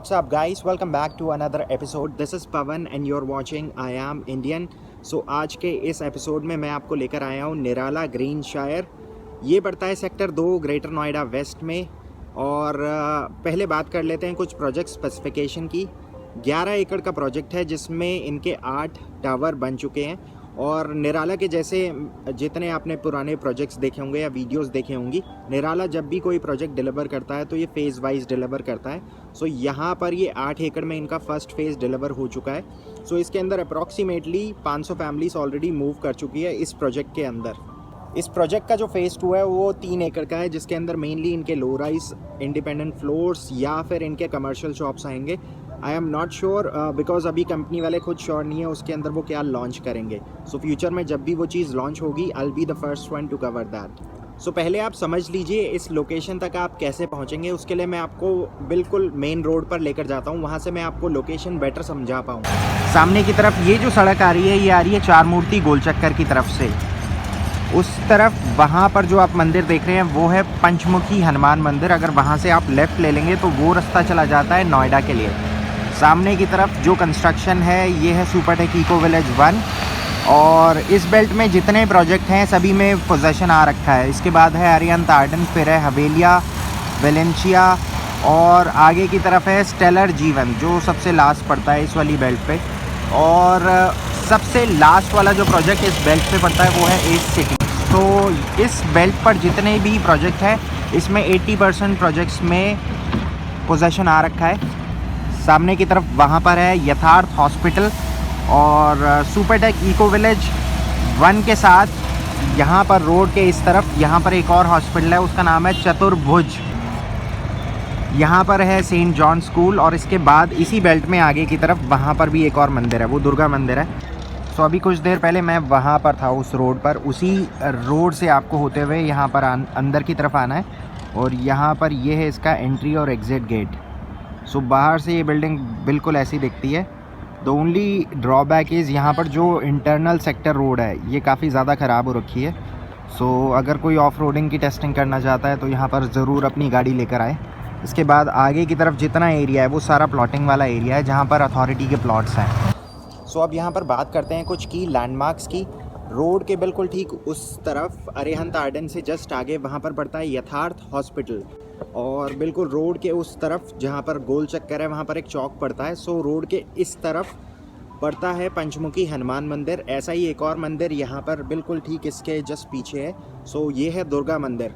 What's up guys, welcome back to another episode. This is Pawan and you're watching I Am Indian. So आज के इस episode में मैं आपको लेकर आया हूँ निराला ग्रीन शायर। ये पड़ता है सेक्टर 2 ग्रेटर नोएडा वेस्ट में। और पहले बात कर लेते हैं कुछ प्रोजेक्ट स्पेसिफिकेशन की। 11 एकड़ का प्रोजेक्ट है जिसमें इनके 8 टावर बन चुके हैं। और निराला के जैसे जितने आपने पुराने प्रोजेक्ट्स देखे होंगे या वीडियोस देखे होंगी, निराला जब भी कोई प्रोजेक्ट डिलीवर करता है तो ये फ़ेज़ वाइज डिलीवर करता है। सो यहाँ पर ये 8 एकड़ में इनका फर्स्ट फेज़ डिलीवर हो चुका है। सो इसके अंदर अप्रॉक्सीमेटली 500 फैमिलीज ऑलरेडी मूव कर चुकी है इस प्रोजेक्ट के अंदर। इस प्रोजेक्ट का जो फ़ेज़ 2 है वो 3 एकड़ का है, जिसके अंदर मेनली इनके लो राइज इंडिपेंडेंट फ्लोर्स या फिर इनके कमर्शियल शॉप्स आएंगे। I am not sure because अभी कंपनी वाले खुद श्योर नहीं है उसके अंदर वो क्या लॉन्च करेंगे। सो फ्यूचर में जब भी वो चीज़ लॉन्च होगी I will be the first one to cover that. So पहले आप समझ लीजिए इस लोकेशन तक आप कैसे पहुंचेंगे। उसके लिए मैं आपको बिल्कुल मेन रोड पर लेकर जाता हूं, वहां से मैं आपको लोकेशन बेटर समझा पाऊँ। सामने की तरफ ये जो सड़क आ रही है ये आ रही है चार मूर्ति गोल चक्कर की तरफ से। उस तरफ वहाँ पर जो आप मंदिर देख रहे हैं वो है पंचमुखी हनुमान मंदिर। अगर वहाँ से आप लेफ़्ट ले लेंगे तो वो रास्ता चला जाता है नोएडा के लिए। सामने की तरफ जो कंस्ट्रक्शन है ये है सुपरटेक इको विलेज 1। और इस बेल्ट में जितने प्रोजेक्ट हैं सभी में पोजेसन आ रखा है। इसके बाद है अरिहंत आर्डन, फिर है हवेलिया, वेलेंशिया और आगे की तरफ है स्टेलर जीवन जो सबसे लास्ट पड़ता है इस वाली बेल्ट पे। और सबसे लास्ट वाला जो प्रोजेक्ट इस बेल्ट पे पड़ता है वो है एस सिटी। तो इस बेल्ट पर जितने भी प्रोजेक्ट हैं इसमें 80% प्रोजेक्ट्स में पोजेसन आ रखा है। सामने की तरफ वहाँ पर है यथार्थ हॉस्पिटल और सुपरटेक इको विलेज 1 के साथ यहाँ पर रोड के इस तरफ यहाँ पर एक और हॉस्पिटल है, उसका नाम है चतुर्भुज। यहाँ पर है सेंट जॉन स्कूल और इसके बाद इसी बेल्ट में आगे की तरफ वहाँ पर भी एक और मंदिर है, वो दुर्गा मंदिर है। तो अभी कुछ देर पहले मैं वहाँ पर था उस रोड पर। उसी रोड से आपको होते हुए यहाँ पर अंदर की तरफ आना है और यहाँ पर ये है इसका एंट्री और एग्ज़िट गेट। सो बाहर से ये बिल्डिंग बिल्कुल ऐसी दिखती है। द ओनली ड्रॉबैक इज़ यहाँ पर जो इंटरनल सेक्टर रोड है ये काफ़ी ज़्यादा ख़राब हो रखी है। सो अगर कोई ऑफ रोडिंग की टेस्टिंग करना चाहता है तो यहाँ पर ज़रूर अपनी गाड़ी लेकर आए। इसके बाद आगे की तरफ जितना एरिया है वो सारा प्लॉटिंग वाला एरिया है जहाँ पर अथॉरिटी के प्लॉट्स हैं। सो अब यहाँ पर बात करते हैं कुछ की लैंडमार्क्स की। रोड के बिल्कुल ठीक उस तरफ अरिहंत आर्डन से जस्ट आगे वहाँ पर पड़ता है यथार्थ हॉस्पिटल। और बिल्कुल रोड के उस तरफ जहाँ पर गोल चक्कर है वहाँ पर एक चौक पड़ता है। सो रोड के इस तरफ पड़ता है पंचमुखी हनुमान मंदिर। ऐसा ही एक और मंदिर यहाँ पर बिल्कुल ठीक इसके जस्ट पीछे है। सो ये है दुर्गा मंदिर।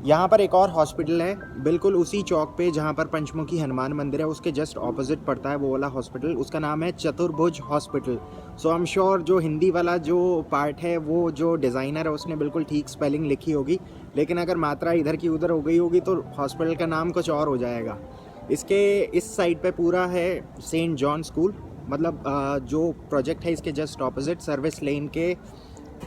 यहाँ पर एक और हॉस्पिटल है बिल्कुल उसी चौक पे जहाँ पर पंचमुखी हनुमान मंदिर है, उसके जस्ट ऑपोजिट पड़ता है वो वाला हॉस्पिटल। उसका नाम है चतुर्भुज hospital. So I am sure जो हिंदी वाला जो पार्ट है वो जो डिज़ाइनर है उसने बिल्कुल ठीक स्पेलिंग लिखी होगी, लेकिन अगर मात्रा इधर की उधर हो गई होगी तो हॉस्पिटल का नाम कुछ और हो जाएगा। इसके इस साइड पे पूरा है सेंट जॉन स्कूल, मतलब जो प्रोजेक्ट है इसके जस्ट ऑपोजिट सर्विस लेन के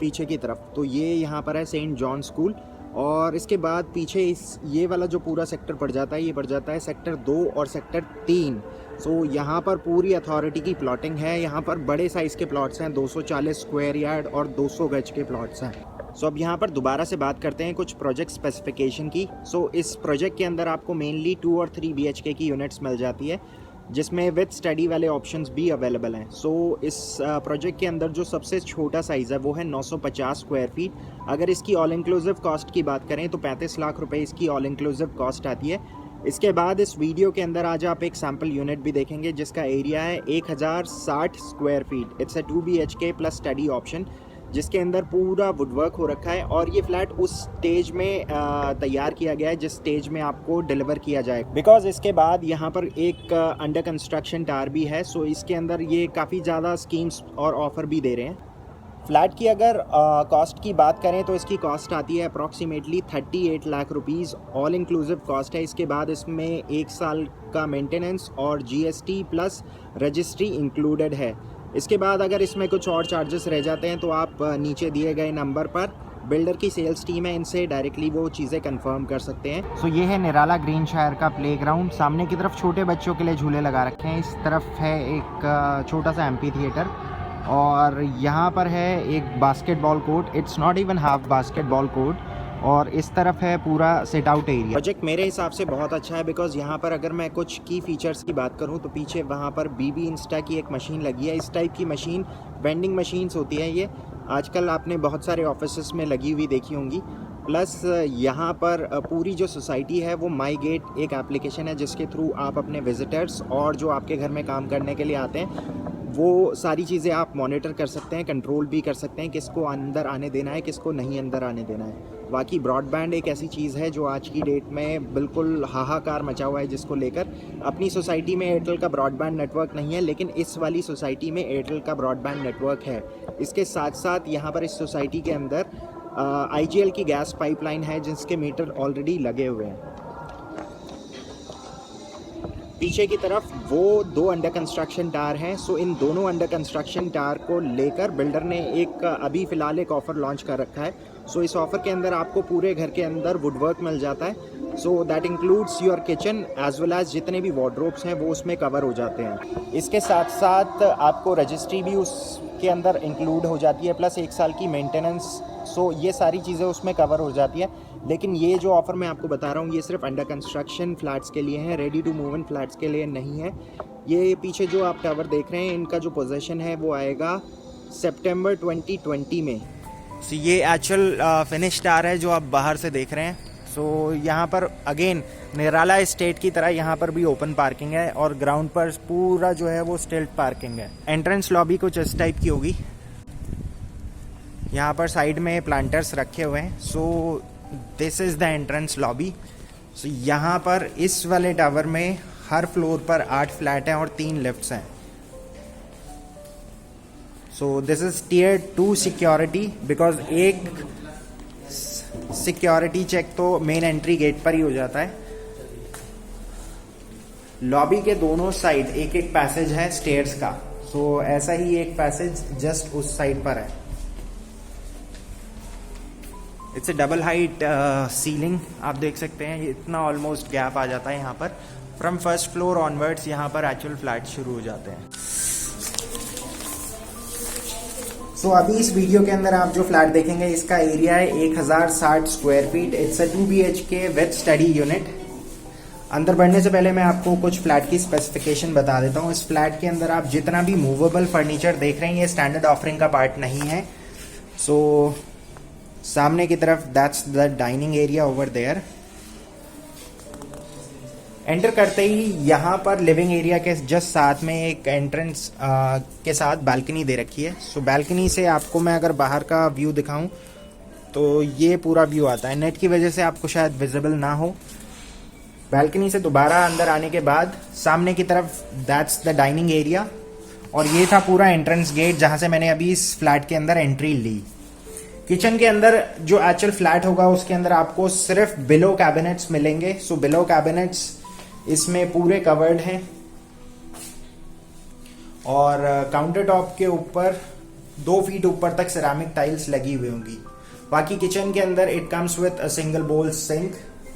पीछे की तरफ। तो ये यहाँ पर है सेंट जॉन स्कूल। और इसके बाद पीछे इस ये वाला जो पूरा सेक्टर पड़ जाता है ये पड़ जाता है सेक्टर 2 और सेक्टर 3। सो यहाँ पर पूरी अथॉरिटी की प्लॉटिंग है। यहाँ पर बड़े साइज़ के प्लॉट्स हैं, 240 स्क्वायर यार्ड और 200 गज के प्लॉट्स हैं। सो अब यहाँ पर दोबारा से बात करते हैं कुछ प्रोजेक्ट स्पेसिफिकेशन की। सो इस प्रोजेक्ट के अंदर आपको मेनली 2 और 3 BHK की यूनिट्स मिल जाती है जिसमें विद स्टडी वाले ऑप्शंस भी अवेलेबल हैं। सो इस प्रोजेक्ट के अंदर जो सबसे छोटा साइज़ है वो है 950 स्क्वायर फीट। अगर इसकी ऑल इंक्लूसिव कॉस्ट की बात करें तो 35 लाख रुपए इसकी ऑल इंक्लूसिव कॉस्ट आती है। इसके बाद इस वीडियो के अंदर आज आप एक सैम्पल यूनिट भी देखेंगे जिसका एरिया है 1060 square feet. It's a 2 BHK plus study option जिसके अंदर पूरा वुडवर्क हो रखा है। और ये फ्लैट उस स्टेज में तैयार किया गया है जिस स्टेज में आपको डिलीवर किया जाए, बिकॉज इसके बाद यहाँ पर एक अंडर कंस्ट्रक्शन टावर भी है। सो इसके अंदर ये काफ़ी ज़्यादा स्कीम्स और ऑफ़र भी दे रहे हैं। फ्लैट की अगर कॉस्ट की बात करें तो इसकी कॉस्ट आती है approximately 38 lakh rupees all inclusive cost है। इसके बाद इसमें 1 साल का मेंटेनेंस और GST प्लस रजिस्ट्री इंक्लूडेड है। इसके बाद अगर इसमें कुछ और चार्जेस रह जाते हैं तो आप नीचे दिए गए नंबर पर बिल्डर की सेल्स टीम है, इनसे डायरेक्टली वो चीज़ें कंफर्म कर सकते हैं। सो ये है निराला ग्रीन शायर का प्लेग्राउंड। सामने की तरफ छोटे बच्चों के लिए झूले लगा रखे हैं। इस तरफ है एक छोटा सा एम्पी थिएटर और यहाँ पर है एक basketball court. It's not even half basketball court, और इस तरफ है पूरा सिट आउट एरिया। प्रोजेक्ट मेरे हिसाब से बहुत अच्छा है बिकॉज यहाँ पर अगर मैं कुछ की फीचर्स की बात करूँ तो पीछे वहाँ पर बीबी इंस्टा की एक मशीन लगी है। इस टाइप की मशीन वेंडिंग मशीन्स होती है, ये आजकल आपने बहुत सारे ऑफिसेस में लगी हुई देखी होंगी। प्लस यहाँ पर पूरी जो सोसाइटी है वो माई गेट एक एप्लीकेशन है जिसके थ्रू आप अपने विजिटर्स और जो आपके घर में काम करने के लिए आते हैं वो सारी चीज़ें आप मॉनिटर कर सकते हैं, कंट्रोल भी कर सकते हैं किसको अंदर आने देना है, किसको नहीं अंदर आने देना है। बाकी ब्रॉडबैंड एक ऐसी चीज़ है जो आज की डेट में बिल्कुल हाहाकार मचा हुआ है, जिसको लेकर अपनी सोसाइटी में एयरटेल का ब्रॉडबैंड नेटवर्क नहीं है, लेकिन इस वाली सोसाइटी में एयरटेल का ब्रॉडबैंड नेटवर्क है। इसके साथ साथ यहाँ पर इस सोसाइटी के अंदर IGL की गैस पाइपलाइन है जिसके मीटर ऑलरेडी लगे हुए हैं। पीछे की तरफ वो 2 अंडर कंस्ट्रक्शन टावर हैं। सो इन दोनों अंडर कंस्ट्रक्शन टावर को लेकर बिल्डर ने एक अभी फ़िलहाल एक ऑफ़र लॉन्च कर रखा है। सो इस ऑफ़र के अंदर आपको पूरे घर के अंदर वुडवर्क मिल जाता है। So that includes your kitchen as well as जितने भी वार्डरोब्स हैं वो उसमें कवर हो जाते हैं। इसके साथ साथ आपको रजिस्ट्री भी उसके अंदर इंक्लूड हो जाती है, प्लस 1 साल की मेंटेनेंस। सो ये सारी चीज़ें उसमें कवर हो जाती है। लेकिन ये जो ऑफ़र मैं आपको बता रहा हूँ ये सिर्फ अंडर कंस्ट्रक्शन फ्लैट्स के लिए है, ready to move in flats के लिए नहीं है। ये पीछे जो आप टावर देख रहे हैं इनका जो पोजीशन है वो आएगा सितंबर 2020 में। सो ये एक्चुअल फिनिश टावर है जो आप बाहर से देख रहे हैं। सो यहाँ पर अगेन निराला एस्टेट की तरह यहाँ पर भी ओपन पार्किंग है और ग्राउंड पर पूरा जो है वो स्टिल्ट पार्किंग है। एंट्रेंस लॉबी कुछ इस टाइप की होगी। यहाँ पर साइड में प्लांटर्स रखे हुए हैं। So this is the entrance lobby. So यहाँ पर इस वाले टावर में हर फ्लोर पर 8 फ्लैट हैं और 3 लिफ्ट्स हैं। So this is tier 2 security because एक सिक्योरिटी चेक तो मेन एंट्री गेट पर ही हो जाता है। लॉबी के दोनों साइड एक एक पैसेज है स्टेयर्स का। सो ऐसा ही एक पैसेज जस्ट उस साइड पर है। It's A double height ceiling, आप देख सकते हैं इतना ऑलमोस्ट गैप आ जाता है यहाँ पर। फ्रॉम फर्स्ट फ्लोर ऑनवर्ड्स यहाँ पर एक्चुअल फ्लैट शुरू हो जाते हैं। सो अभी इस वीडियो के अंदर आप जो फ्लैट देखेंगे इसका एरिया है 1060 square feet. It's a 2 BHK with study unit. अंदर बढ़ने से पहले मैं आपको कुछ फ्लैट की स्पेसिफिकेशन बता देता हूँ। इस फ्लैट के अंदर आप जितना भी मूवेबल फर्नीचर देख रहे हैं ये स्टैंडर्ड ऑफरिंग का पार्ट नहीं है। सो सामने की तरफ that's the dining area over there. Enter करते ही यहाँ पर लिविंग एरिया के जस्ट साथ में एक एंट्रेंस के साथ बालकनी दे रखी है। सो बालकनी से आपको मैं अगर बाहर का व्यू दिखाऊं तो ये पूरा व्यू आता है। नेट की वजह से आपको शायद विजिबल ना हो। बालकनी से दोबारा अंदर आने के बाद सामने की तरफ दैट्स द डाइनिंग एरिया और ये था पूरा एंट्रेंस गेट जहाँ से मैंने अभी इस फ्लैट के अंदर एंट्री ली। किचन के अंदर जो एक्चुअल फ्लैट होगा उसके अंदर आपको सिर्फ बिलो कैबिनेट्स मिलेंगे। सो बिलो कैबिनेट्स इसमें पूरे कवर्ड हैं और काउंटर टॉप के ऊपर 2 फीट ऊपर तक सिरामिक टाइल्स लगी हुई होंगी। बाकी किचन के अंदर it comes with a single बोल सिंक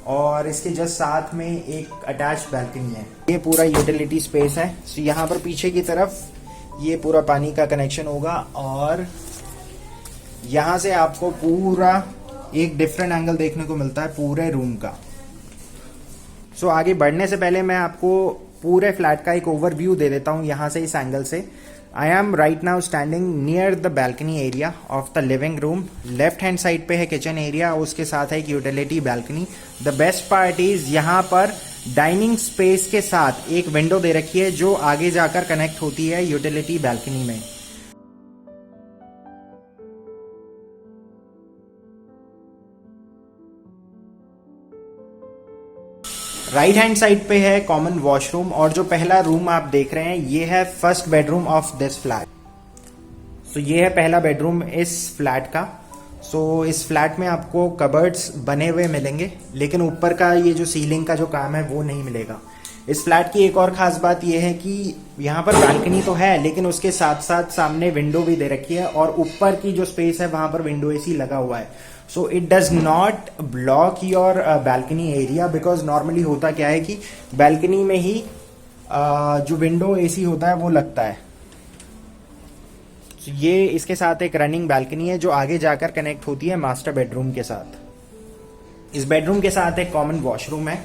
और इसके जस्ट साथ में एक अटैच बैल्कनी है। ये पूरा यूटिलिटी स्पेस है। सो यहाँ पर पीछे की तरफ ये पूरा पानी का कनेक्शन होगा और यहाँ से आपको पूरा एक डिफरेंट एंगल देखने को मिलता है पूरे रूम का। सो आगे बढ़ने से पहले मैं आपको पूरे फ्लैट का एक ओवरव्यू दे देता हूँ यहाँ से, इस एंगल से। I am right now standing near the balcony area of the living room. Left hand side पे है किचन एरिया, उसके साथ है एक utility balcony. The best part is यहाँ पर डाइनिंग स्पेस के साथ एक विंडो दे रखी है जो आगे जाकर कनेक्ट होती है यूटिलिटी बैल्कनी में। राइट हैंड साइड पे है कॉमन वॉशरूम और जो पहला रूम आप देख रहे हैं ये है first bedroom of this flat. So ये है पहला बेडरूम इस फ्लैट का। सो इस फ्लैट में आपको कबर्ड्स बने हुए मिलेंगे लेकिन ऊपर का ये जो सीलिंग का जो काम है वो नहीं मिलेगा। इस फ्लैट की एक और खास बात यह है कि यहाँ पर बालकनी तो है लेकिन उसके साथ साथ सामने विंडो भी दे रखी है और ऊपर की जो स्पेस है वहां पर विंडो एसी लगा हुआ है। So it does not block your balcony area because normally होता क्या है कि बालकनी में ही जो विंडो एसी होता है वो लगता है। So ये इसके साथ एक रनिंग बालकनी है जो आगे जाकर कनेक्ट होती है मास्टर बेडरूम के साथ। इस बेडरूम के साथ एक कॉमन वॉशरूम है।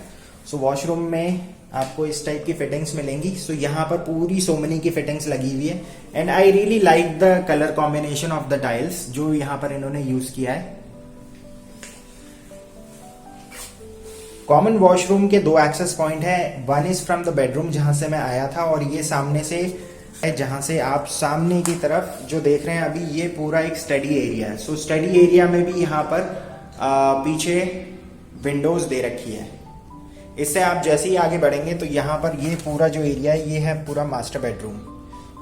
सो वॉशरूम में आपको इस टाइप की फिटिंग्स मिलेंगी। सो यहाँ पर पूरी सोमनी की फिटिंग्स लगी हुई है and I really like the colour combination of the tiles जो यहाँ पर इन्होंने यूज किया है। कॉमन वॉशरूम के 2 एक्सेस पॉइंट है। One is from the bedroom जहां से मैं आया था, और ये सामने से है जहां से आप सामने की तरफ जो देख रहे हैं अभी, ये पूरा एक स्टडी एरिया है। सो स्टडी एरिया में भी यहाँ पर पीछे विंडोज दे रखी है। इससे आप जैसे ही आगे बढ़ेंगे तो यहाँ पर ये पूरा जो एरिया है ये है पूरा master bedroom.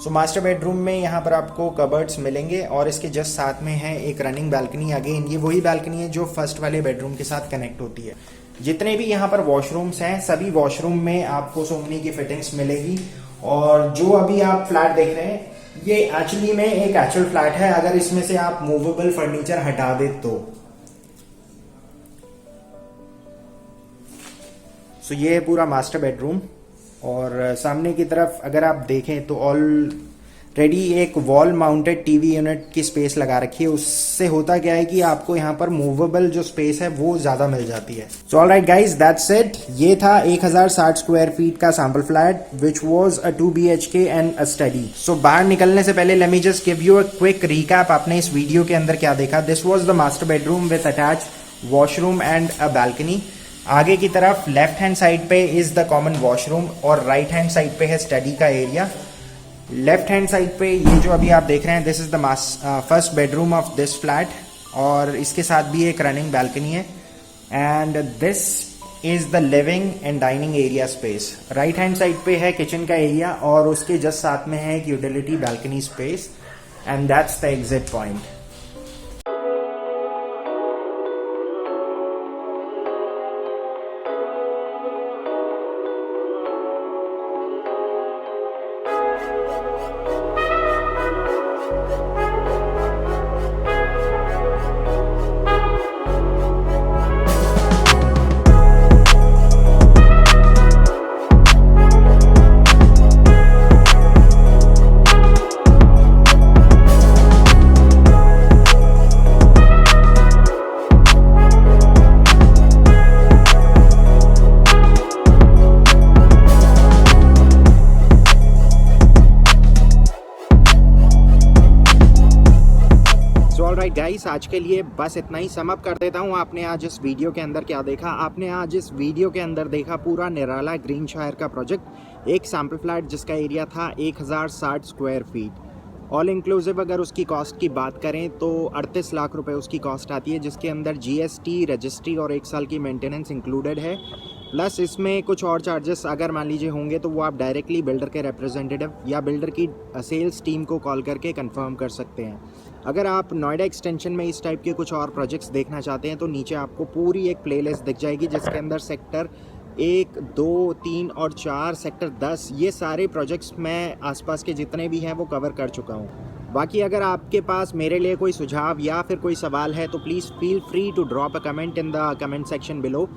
So master bedroom में यहाँ पर आपको कबर्ड्स मिलेंगे और इसके जस्ट साथ में है एक रनिंग बालकनी। अगेन ये वही बालकनी है जो फर्स्ट वाले बेडरूम के साथ कनेक्ट होती है। जितने भी यहाँ पर वॉशरूम्स हैं सभी वॉशरूम में आपको सोमनी की फिटिंग्स मिलेगी। और जो अभी आप फ्लैट देख रहे हैं ये एक्चुअली में एक एक्चुअल फ्लैट है, अगर इसमें से आप मूवेबल फर्नीचर हटा दे तो। सो ये है पूरा मास्टर बेडरूम। और सामने की तरफ अगर आप देखें तो ऑलरेडी एक वॉल माउंटेड टीवी यूनिट की स्पेस लगा रखी है। उससे होता क्या है कि आपको यहाँ पर मूवेबल जो स्पेस है वो ज्यादा मिल जाती है। So alright guys, that's it. ये था 1060 स्क्वायर फीट का sample flat which was a 2 BHK and a study. So बाहर निकलने से पहले let me just give you a quick recap. आपने इस वीडियो के अंदर क्या देखा। This was the master bedroom with attach washroom and a balcony. आगे की तरफ लेफ्ट हैंड साइड पे इज द कॉमन वॉशरूम और राइट हैंड साइड पे है स्टडी का एरिया। लेफ्ट हैंड साइड पे ये जो अभी आप देख रहे हैं this is the first bedroom of this flat, और इसके साथ भी एक रनिंग बैल्कनी है। And this is the living and dining area space. Right hand side पे है किचन का एरिया और उसके जस्ट साथ में है एक utility balcony space, and that's the exit point. Guys, आज के लिए बस इतना ही। सम अप कर देता हूँ। आपने आज इस वीडियो के अंदर क्या देखा। आपने आज इस वीडियो के अंदर देखा पूरा निराला ग्रीन शायर का प्रोजेक्ट, एक सैंपल फ्लैट जिसका एरिया था 1060 स्क्वायर फीट। ऑल इंक्लूसिव अगर उसकी कॉस्ट की बात करें तो 38 लाख रुपए उसकी कॉस्ट आती है, जिसके अंदर GST, रजिस्ट्री और 1 साल की मेंटेनेंस इंक्लूडेड है। प्लस इसमें कुछ और चार्जेस अगर मान लीजिए होंगे तो वो आप डायरेक्टली बिल्डर के रिप्रेजेंटेटिव या बिल्डर की सेल्स टीम को कॉल करके कंफर्म कर सकते हैं। अगर आप नोएडा एक्सटेंशन में इस टाइप के कुछ और प्रोजेक्ट्स देखना चाहते हैं तो नीचे आपको पूरी एक प्लेलिस्ट दिख जाएगी जिसके अंदर सेक्टर 1, 2, 3 और 4, सेक्टर 10 ये सारे प्रोजेक्ट्स मैं आसपास के जितने भी हैं वो कवर कर चुका हूँ। बाकी अगर आपके पास मेरे लिए कोई सुझाव या फिर कोई सवाल है तो please feel free to drop a comment in the comment section below.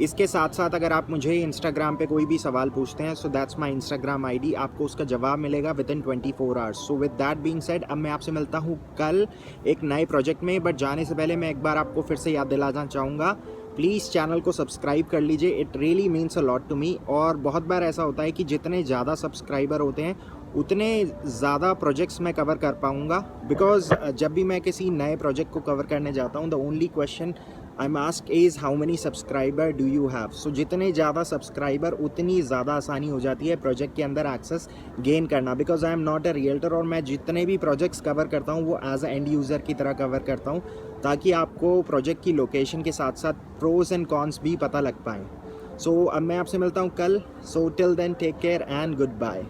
इसके साथ साथ अगर आप मुझे इंस्टाग्राम पे कोई भी सवाल पूछते हैं so that's my Instagram ID, आपको उसका जवाब मिलेगा with in 24 hours. So with that being said, अब मैं आपसे मिलता हूँ कल एक नए प्रोजेक्ट में। बट जाने से पहले मैं एक बार आपको फिर से याद दिलाना चाहूँगा, प्लीज़ चैनल को सब्सक्राइब कर लीजिए। It really means a lot to me. और बहुत बार ऐसा होता है कि जितने ज़्यादा सब्सक्राइबर होते हैं उतने ज़्यादा प्रोजेक्ट्स मैं कवर कर पाऊँगा, बिकॉज जब भी मैं किसी नए प्रोजेक्ट को कवर करने जाता हूँ the only question I am ask is how many subscriber do you have. So जितने ज़्यादा सब्सक्राइबर उतनी ज़्यादा आसानी हो जाती है प्रोजेक्ट के अंदर एक्सेस गेन करना, because I am not a realtor. और मैं जितने भी प्रोजेक्ट्स कवर करता हूँ वो एज अ एंड यूज़र की तरह कवर करता हूँ ताकि आपको प्रोजेक्ट की लोकेशन के साथ साथ प्रोज एंड कॉन्स भी पता लग पाएँ। सो अब मैं आपसे मिलता हूँ कल। So till then take care and good bye.